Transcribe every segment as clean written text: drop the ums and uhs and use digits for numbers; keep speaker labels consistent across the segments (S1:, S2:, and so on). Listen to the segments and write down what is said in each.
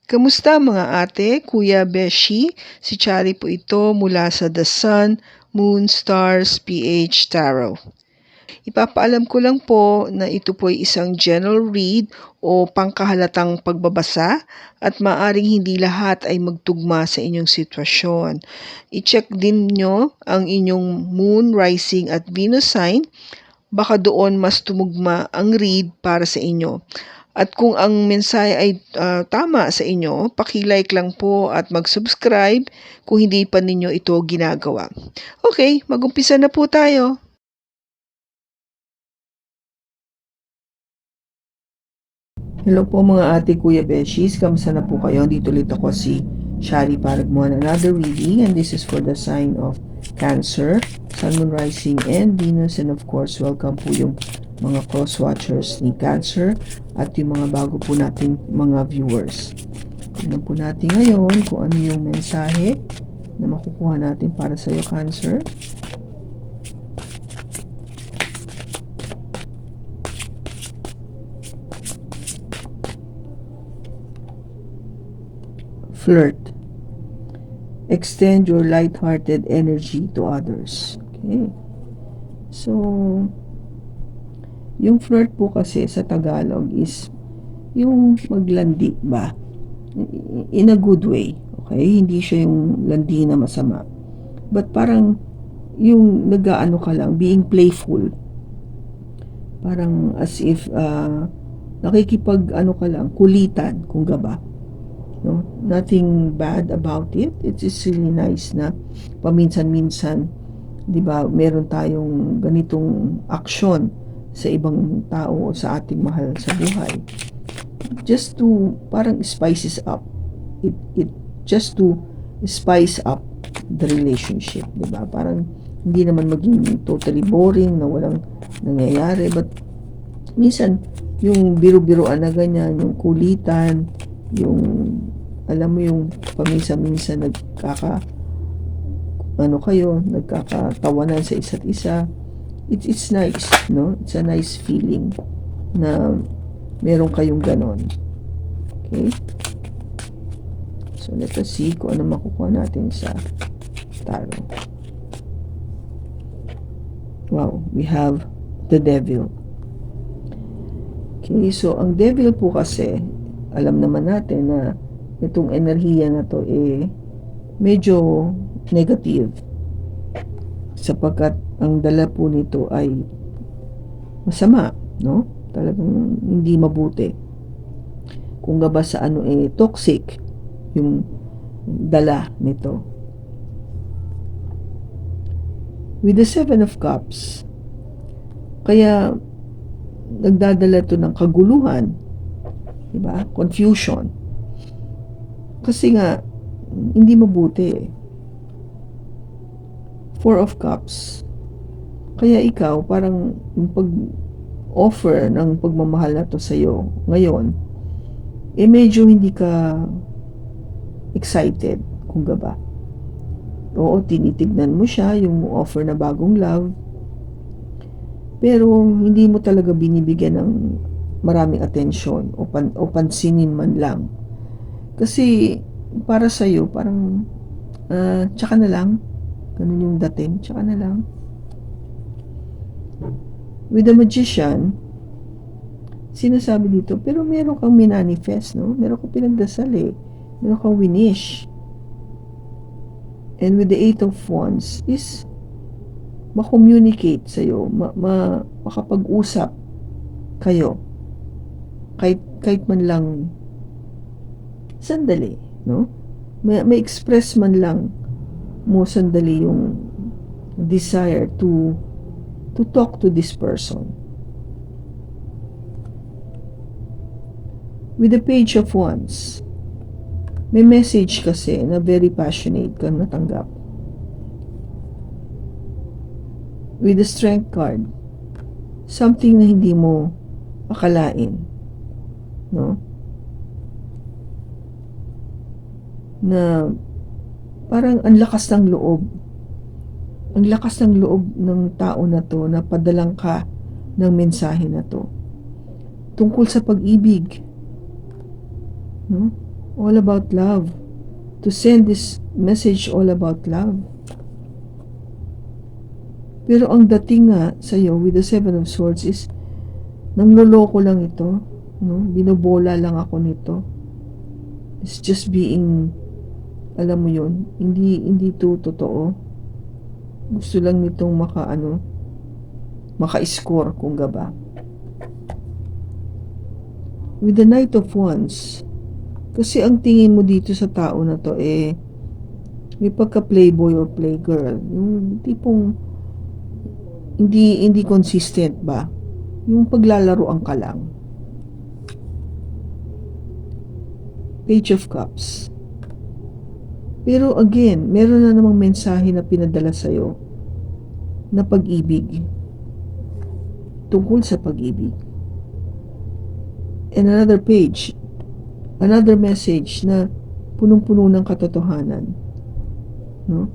S1: Kamusta mga ate, kuya, beshi? Si Chari po ito mula sa The Sun, Moon, Stars, PH Tarot. Ipapaalam ko lang po na ito po ay isang general read o pangkahalatang pagbabasa at maaring hindi lahat ay magtugma sa inyong sitwasyon. I-check din nyo ang inyong Moon, Rising at Venus sign. Baka doon mas tumugma ang read para sa inyo. At kung ang mensahe ay tama sa inyo, paki-like lang po at mag-subscribe kung hindi pa ninyo ito ginagawa. Okay, mag-umpisa na po tayo. Hello po mga ate, kuya, beshis. Kamusta na po kayo? Dito ulit ako si Shari para gumawa ng another reading, and this is for the sign of Cancer, Sun, Moon, Rising, and Venus. And of course, welcome po yung mga cross-watchers ni Cancer at yung mga bago po nating mga viewers. Tignan po natin ngayon kung ano yung mensahe na makukuha natin para sa iyo, Cancer. Flirt. Extend your light-hearted energy to others. Okay. So, yung flirt po kasi sa Tagalog is yung maglandi ba? In a good way. Okay? Hindi siya yung landi na masama. But parang yung nag-aano ka lang, being playful. Parang as if nakikipag ano ka lang, kulitan, kung gaba. No? Nothing bad about it. It's really nice na paminsan-minsan, di ba, meron tayong ganitong aksyon sa ibang tao o sa ating mahal sa buhay. Just to parang spices up. It just to spice up the relationship, di ba? Parang hindi naman maging totally boring na walang nangyayari, but minsan yung biro-biroan na ganyan, yung kulitan, yung alam mo yung paminsan-minsan nagkakatawanan sa isa't isa. It's nice, no? It's a nice feeling na meron kayong ganon. Okay? So, let us see kung ano makukuha natin sa tarot. Wow, we have the Devil. Okay, so ang Devil po kasi, alam naman natin na itong enerhiya na to medyo negative sapagkat ang dala po nito ay masama, no? Talagang hindi mabuti. Kung gaba sa toxic yung dala nito. With the Seven of Cups, kaya nagdadala to ng kaguluhan, diba? Confusion. Kasi nga hindi mabuti. Four of Cups. Kaya ikaw parang yung pag-offer ng pagmamahal na to sa'yo ngayon, medyo hindi ka excited, kung gaba. Oo, tinitignan mo siya, yung offer na bagong love, pero hindi mo talaga binibigyan ng maraming atensyon o pansinin man lang. Kasi para sa'yo, parang tsaka na lang, ganun yung dating, tsaka na lang. With the Magician, sinasabi dito, pero meron kang minanifest, no? Meron kang pinagdasal meron kang winish. And with the Eight of Wands is ma-communicate sa'yo, makapag-usap kayo kahit man lang sandali, no? May express man lang mo sandali yung desire to talk to this person. With the Page of Wands, may message kasi na very passionate kang natanggap. With the Strength card, something na hindi mo akalain, no? Na parang ang lakas ng loob ng tao na to na padalang ka ng mensahe na to tungkol sa pag-ibig, no? all about love. To send this message all about love. Pero ang dating nga sa'yo with the Seven of Swords is, nangloloko lang ito. No? Binobola lang ako nito. It's just being, alam mo yun, hindi to totoo. Gusto lang nitong maka-score kung gaba. With the Knight of Wands, kasi ang tingin mo dito sa tao na to may pagka-playboy or playgirl. Yung tipong hindi consistent ba? Yung paglalaroan ka lang. Page of Cups. Pero again, meron na namang mensahe na pinadala sa'yo na pag-ibig. Tungkol sa pag-ibig. And another page, another message na punong-puno ng katotohanan. No?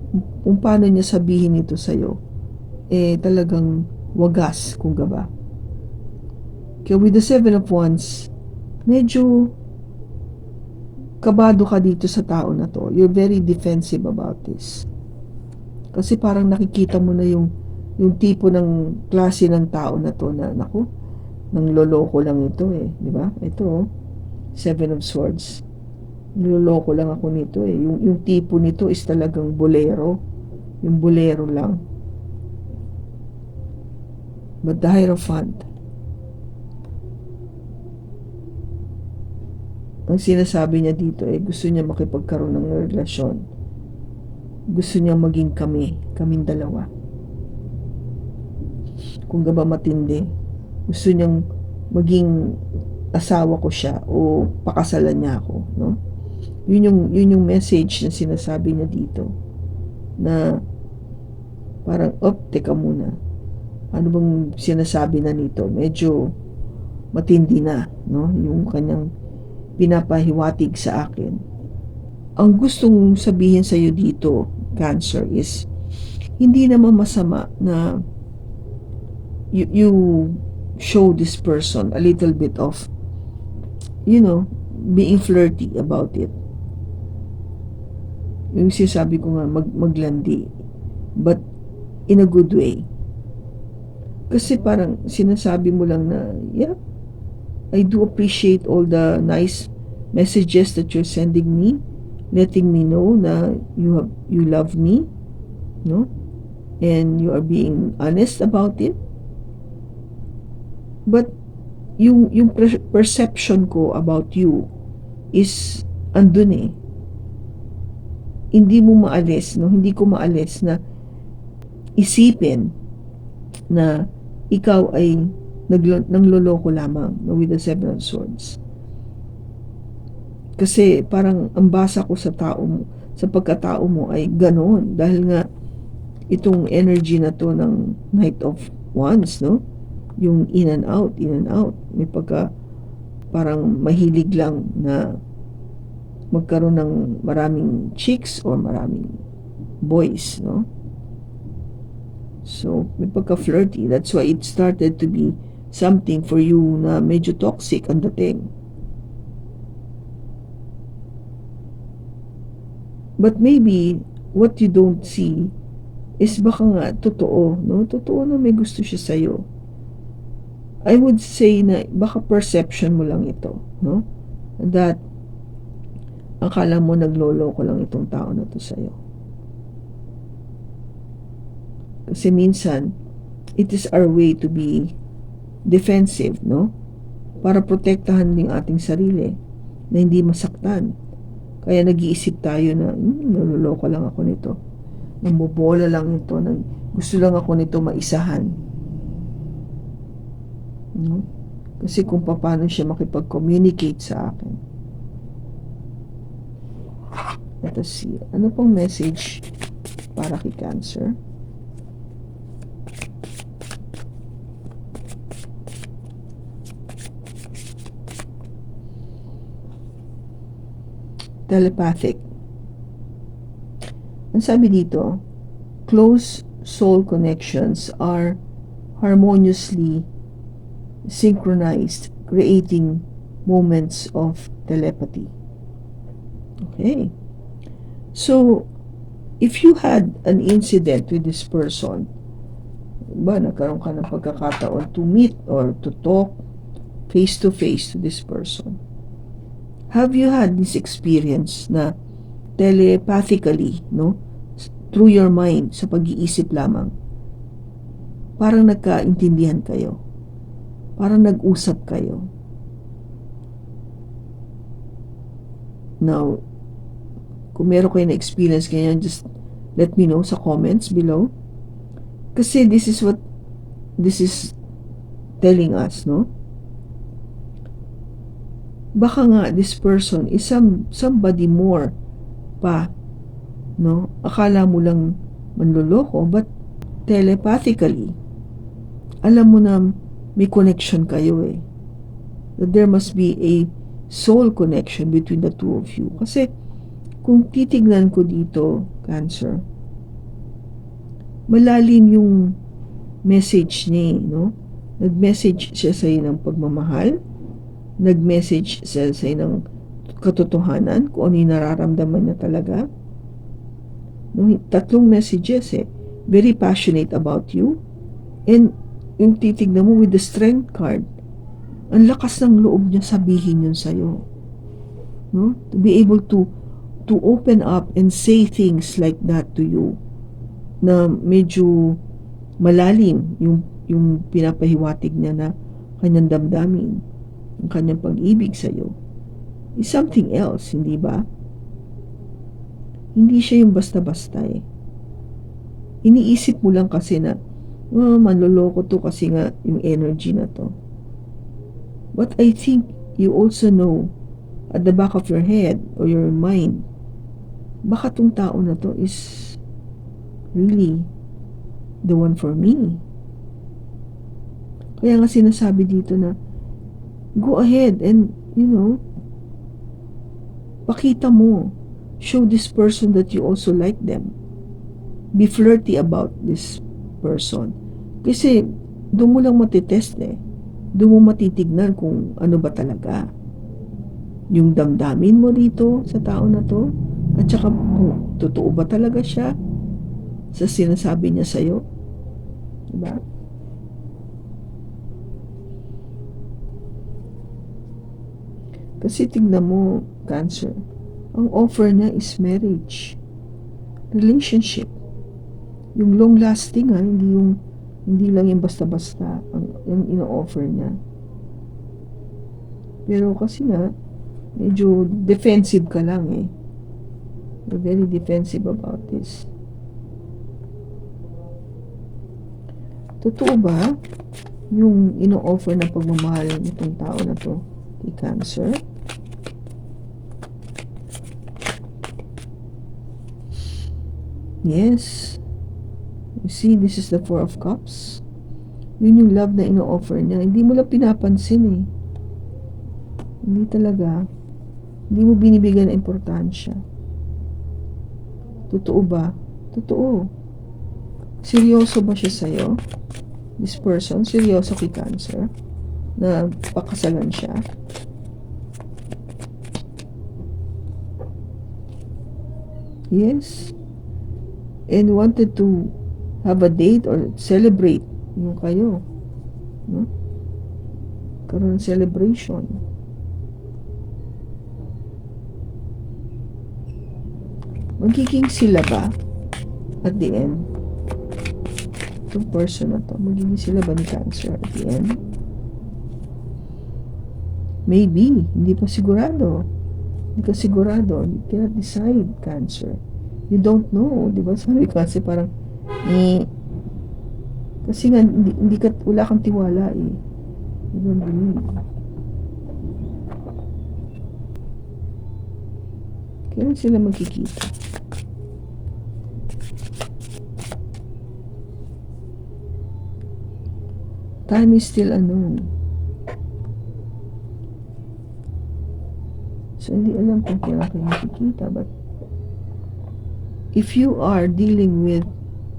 S1: Kung paano niya sabihin ito sa'yo, talagang wagas kung gaba. Kaya with the Seven of Wands, medyo kabado ka dito sa tao na to. You're very defensive about this. Kasi parang nakikita mo na yung tipo ng klase ng tao na to na, naku, nangloloko lang ito di ba? Ito, Seven of Swords. Niloloko lang ako nito Yung tipo nito is talagang bolero. Yung bolero lang. But the Hierophant, ang sinasabi niya dito gusto niya makipagkaroon ng relasyon. Gusto niya maging kaming dalawa. Kung gaba matindi, gusto niyang maging asawa ko siya o pakasalan niya ako, no? Yun yung message na sinasabi niya dito. Na parang, teka muna. Ano bang sinasabi na nito? Medyo matindi na, no? Yung kanyang pinapahiwatig sa akin. Ang gustong sabihin sa iyo dito, Cancer, is hindi naman masama na you show this person a little bit of being flirty about it. Yung sinasabi ko nga maglandi, but in a good way. Kasi parang sinasabi mo lang na, yeah, I do appreciate all the nice messages that you're sending me, letting me know na you love me, no? And you are being honest about it. But yung perception ko about you is andun Hindi mo maalis, no? Hindi ko maalis na isipin na ikaw ay nangloloko lamang, no, with the Seven of Swords. Kasi parang ang basa ko sa tao mo, sa pagkatao mo ay ganoon, dahil nga itong energy na to ng Knight of Wands, no? Yung in and out. May pagka parang mahilig lang na magkaroon ng maraming chicks or maraming boys, no? So, may pagka-flirty. That's why it started to be something for you na medyo toxic ang dating. But maybe, what you don't see is baka nga totoo, no? Totoo na may gusto siya sa'yo. I would say na baka perception mo lang ito, no? That akala mo nagloloko lang itong tao na to sa'yo. Kasi minsan, it is our way to be defensive, no? Para protektahan din ating sarili na hindi masaktan. Kaya nag-iisip tayo na, naloloko lang ako nito. Nambobola lang ito. Gusto lang ako nito maisahan. No? Kasi kung paano siya makipag-communicate sa akin. Let us see. Ano pong message para kay Cancer? Telepathic. Ang sabi dito, close soul connections are harmoniously synchronized, creating moments of telepathy. Okay. So, if you had an incident with this person, ba, nagkaroon ka ng pagkakataon to meet or to talk face to face to this person, have you had this experience na telepathically, no? Through your mind, sa pag-iisip lamang, parang nagkaintindihan kayo. Parang nag-usap kayo. Now, kung meron kayo na experience ganyan, just let me know sa comments below. Kasi this is telling us, no? Baka nga this person is somebody more pa, no? Akala mo lang manloloko, but telepathically, alam mo na may connection kayo eh. That there must be a soul connection between the two of you. Kasi kung titignan ko dito, Cancer, malalim yung message niya, no? Nag-message siya sa'yo ng pagmamahal, nag-message siya sa'yo ng katotohanan, kung ano yung nararamdaman niya talaga. No? Tatlong messages eh. Very passionate about you. And yung titignan mo with the strength card, ang lakas ng loob niya sabihin yun sa'yo. No? To be able to open up and say things like that to you, na medyo malalim yung pinapahiwatig niya na kanyang damdamin, ang kanyang pag-ibig sa'yo, is something else, hindi ba? Hindi siya yung basta-basta eh. Iniisip mo lang kasi na, manloloko to kasi nga yung energy na to. But I think you also know at the back of your head or your mind, baka tong tao na to is really the one for me. Kaya nga sinasabi dito na, go ahead and, pakita mo. Show this person that you also like them. Be flirty about this person. Kasi, doon mo lang matitest eh. Doon mo matitignan kung ano ba talaga yung damdamin mo dito sa tao na to. At saka kung totoo ba talaga siya sa sinasabi niya sa'yo. Diba? Kasi tignan mo, Cancer, ang offer niya is marriage, relationship, yung long lasting hindi lang yung basta-basta yung ino-offer niya. Pero kasi nga medyo defensive ka lang eh. You're very defensive about this. Totoo ba yung ino-offer na pagmamahal nitong tao na to kay Cancer? Yes. You see, this is the Four of Cups. Yun yung love na ino-offer niya. Hindi mo lang pinapansin eh. Hindi talaga. Hindi mo binibigyan ng importansya. Totoo ba? Totoo. Seryoso ba siya sa'yo? This person, seryoso kay Cancer? Na pakasalan siya? Yes. And wanted to have a date or celebrate yung kayo. No? Karoon celebration. Magiging sila ba at the end? Itong person na to, magiging sila ba ni Cancer at the end? Maybe. Hindi pa sigurado. Hindi ka sigurado. You cannot decide, Cancer. You don't know, di ba? Sabi kasi parang, kasi nga, wala kang tiwala eh. You don't believe. Kailan sila magkikita? Time is still unknown. So, hindi alam kung kailan kayo magkikita, but if you are dealing with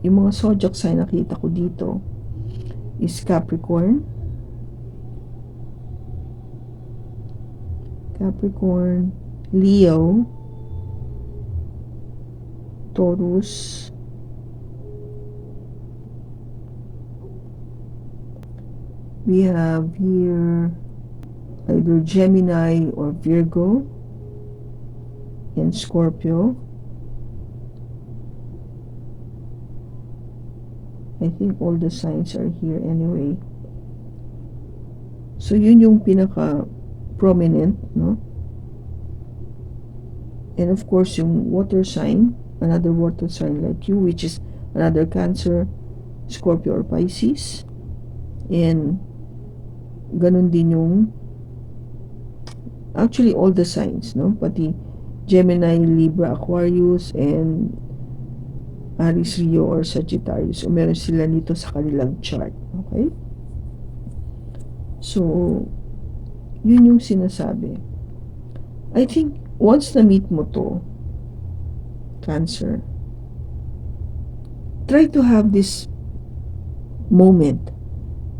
S1: yung mga zodiac sign nakita ko dito is Capricorn, Leo, Taurus, we have here either Gemini or Virgo, and Scorpio. I think all the signs are here anyway. So yun yung pinaka prominent, no? And of course yung water sign, another water sign like you, which is another Cancer, Scorpio or Pisces. And ganun din yung actually all the signs, no? Pati Gemini, Libra, Aquarius, and Aries, Leo, or Sagittarius. So, meron sila nito sa kanilang chart. Okay? So, yun yung sinasabi. I think, once na-meet mo to, Cancer, try to have this moment.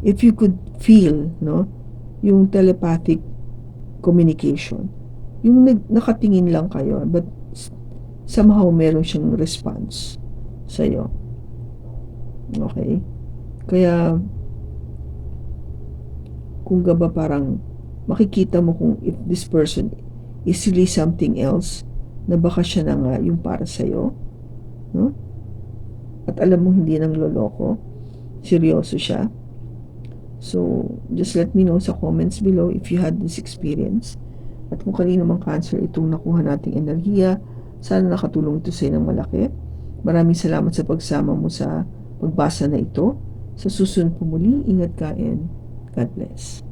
S1: If you could feel, no? Yung telepathic communication. Yung nakatingin lang kayo, but somehow meron siyang response sa'yo. Okay? Kaya, kung ba parang makikita mo kung if this person is really something else, na baka siya na nga yung para sa'yo, no? At alam mo hindi nang loloko, seryoso siya. So, just let me know sa comments below if you had this experience. At kung kanino mang Cancer itong nakuha nating enerhiya, sana nakatulong ito sa inyo ng malaki. Maraming salamat sa pagsama mo sa pagbasa na ito. Sa susunod po muli, ingat ka and God bless.